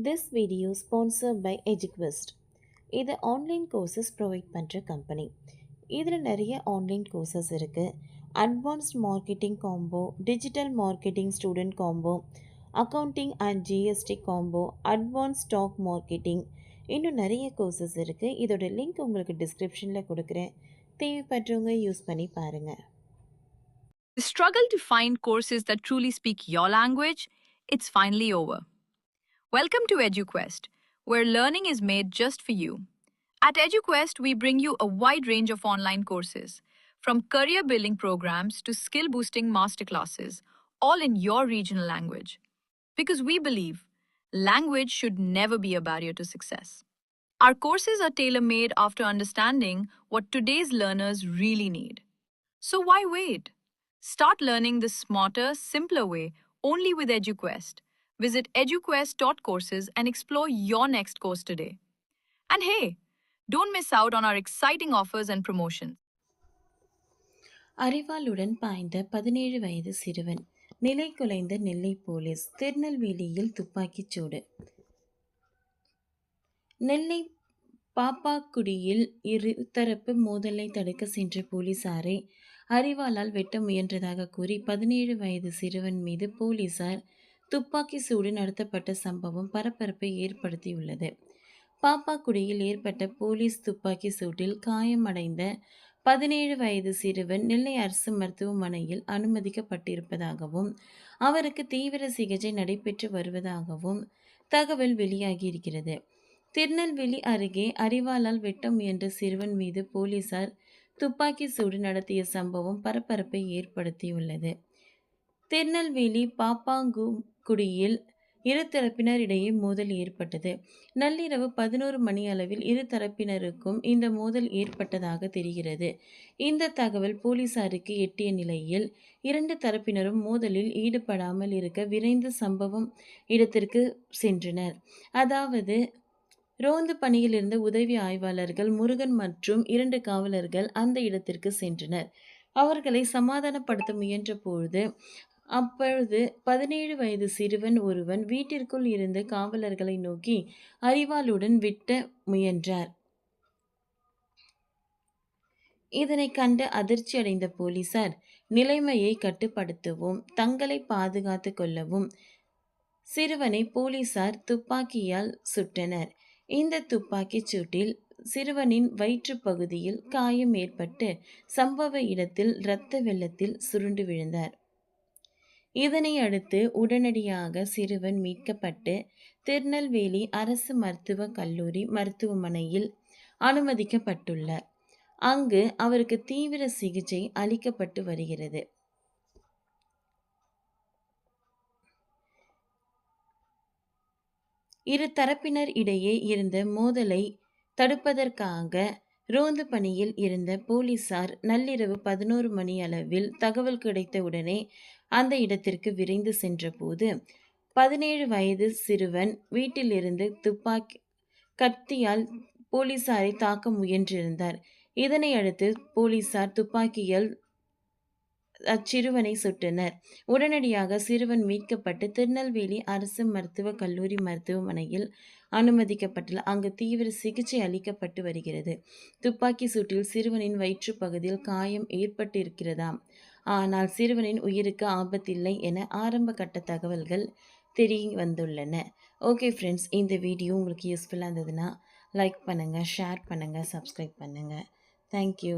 This video sponsored by EduQuest. இது online courses provide பண்ணுற company. இதில் நிறைய ஆன்லைன் கோர்சஸ் இருக்குது. Advanced marketing combo, digital marketing student combo, accounting and GST combo, advance stock marketing, இன்னும் நிறைய courses இருக்குது. இதோட லிங்க் உங்களுக்கு டிஸ்கிரிப்ஷனில் கொடுக்குறேன். தேவைப்படுறவங்க யூஸ் பண்ணி பாருங்கள். The struggle to find courses that truly speak your language, it's finally over. Welcome to EduQuest, where learning is made just for you. At EduQuest, we bring you a wide range of online courses, from career building programs to skill boosting masterclasses, all in your regional language. Because we believe language should never be a barrier to success. Our courses are tailor made after understanding what today's learners really need. So why wait? Start learning the smarter, simpler way only with EduQuest. Visit eduquest.courses and explore your next course today. And hey, don't miss out on our exciting offers and promotions. அறிவாளுடன் பாய்ந்த 17 வயது சிறுவன் நிலை குலைந்த நெல்லை police. திருநெல்வேலியில் துப்பாக்கிச் சூடு. நெல்லை பாப்பாக்குடியில் இருதரப்பு மோதலை தடுக்க சென்ற போலீசாரை அறிவாளால் வெட்ட முயன்றதாக கூறி 17 வயது சிறுவன் மீது போலீசார் துப்பாக்கி சூடு நடத்தப்பட்ட சம்பவம் பரபரப்பை ஏற்படுத்தியுள்ளது. பாப்பாக்குடியில் ஏற்பட்ட போலீஸ் துப்பாக்கி சூட்டில் காயமடைந்த 17 வயது சிறுவன் நெல்லை அரசு மருத்துவமனையில் அனுமதிக்கப்பட்டிருப்பதாகவும் அவருக்கு தீவிர சிகிச்சை நடைபெற்று வருவதாகவும் தகவல் வெளியாகியிருக்கிறது. திருநெல்வேலி அருகே அறிவாளால் வெட்ட முயன்ற சிறுவன் மீது போலீசார் துப்பாக்கி சூடு நடத்திய சம்பவம் பரபரப்பை ஏற்படுத்தியுள்ளது. திருநெல்வேலி பாப்பாங்குடியில் இரு தரப்பினரிடையே மோதல் ஏற்பட்டது. நள்ளிரவு 11 மணி அளவில் இரு தரப்பினருக்கும் இந்த மோதல் ஏற்பட்டதாக தெரிகிறது. இந்த தகவல் போலீசாருக்கு எட்டிய நிலையில் இரண்டு தரப்பினரும் மோதலில் ஈடுபடாமல் இருக்க விரைந்து சம்பவம் இடத்திற்கு சென்றனர். அதாவது ரோந்து பணியில் இருந்த உதவி ஆய்வாளர்கள் முருகன் மற்றும் 2 காவலர்கள் அந்த இடத்திற்கு சென்றனர். அவர்களை சமாதானப்படுத்த முயன்ற பொழுது அப்பொழுது 17 வயது சிறுவன் ஒருவன் வீட்டிற்குள் இருந்த காவலர்களை நோக்கி அறிவாளுடன் வெட்ட முயன்றார். இதனை கண்டு அதிர்ச்சி அடைந்த போலீசார் நிலைமையை கட்டுப்படுத்தவும் தங்களை பாதுகாத்து கொள்ளவும் சிறுவனை போலீசார் துப்பாக்கியால் சுட்டனர். இந்த துப்பாக்கிச் சூட்டில் சிறுவனின் வயிற்று பகுதியில் காயம் ஏற்பட்டு சம்பவ இடத்தில் இரத்த வெள்ளத்தில் சுருண்டு விழுந்தார். இதனை அடுத்து உடனடியாக சிறுவன் மீட்கப்பட்டு திருநெல்வேலி அரசு மருத்துவக் கல்லூரி மருத்துவமனையில் அனுமதிக்கப்பட்டுள்ளார். அங்கு அவருக்கு தீவிர சிகிச்சை அளிக்கப்பட்டு வருகிறது. இரு தரப்பினர் இடையே இருந்த மோதலை தடுப்பதற்காக ரோந்து பணியில் இருந்த போலீசார் நள்ளிரவு 11 மணி அளவில் தகவல் கிடைத்தவுடனே அந்த இடத்திற்கு விரைந்து சென்றபோது 17 வயது சிறுவன் வீட்டிலிருந்து கத்தியால் போலீசாரை தாக்க முயன்றிருந்தார். இதனை அடுத்து போலீசார் துப்பாக்கியால் அச்சிறுவனை சுட்டனர். உடனடியாக சிறுவன் மீட்கப்பட்டு திருநெல்வேலி அரசு மருத்துவக் கல்லூரி மருத்துவமனையில் அனுமதிக்கப்பட்டுள்ள அங்கு தீவிர சிகிச்சை அளிக்கப்பட்டு வருகிறது. துப்பாக்கி சூட்டில் சிறுவனின் வயிற்று பகுதியில் காயம் ஏற்பட்டிருக்கிறதாம். ஆனால் சிறுவனின் உயிருக்கு ஆபத்தில்லை என ஆரம்ப கட்ட தகவல்கள் தெரிய வந்துள்ளன. ஓகே ஃப்ரெண்ட்ஸ், இந்த வீடியோ உங்களுக்கு யூஸ்ஃபுல்லாக இருந்ததுன்னா லைக் பண்ணுங்கள், ஷேர் பண்ணுங்கள், சப்ஸ்கிரைப் பண்ணுங்கள். தேங்க்யூ.